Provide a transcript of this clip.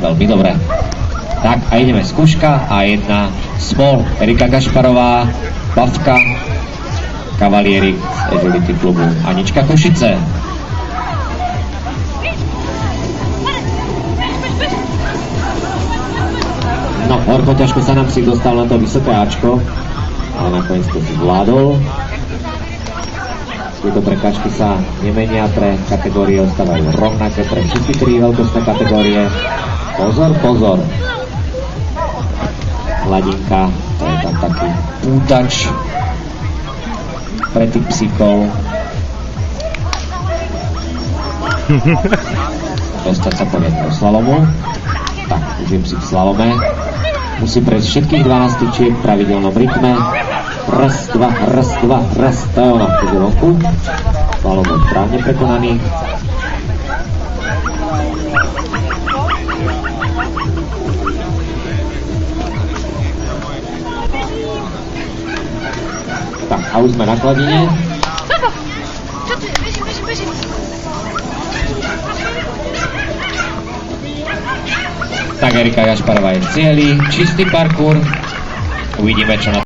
veľmi dobre. Tak a ideme skúška A1 small. Erika Gašparová, Bavka, Kavalieri z Agility klubu Anička Košice. No, horko ťažko sa nám si dostal na to vysoké Ačko, ale nakoniec to zvládol. Tieto prekážky sa nemenia, pre kategórie ostávajú rovnaké pre všetky 3 veľkostné kategórie. Pozor, pozor. Hladinka, to je tam taký pútač pre tých psíkov. Dostať sa po jedného slalomu. Tak, už je psík v slalome. Musí prejsť všetkých 12 tyčiek v pravidelnom rytme. Raz, dva, raz, dva, raz. To je ona v vonku. Slalom je správne prekonaný. Tak, a už sme na kladine. Tak Erika Gašparová je v cieli, čistý parkour. Uvidíme, čo na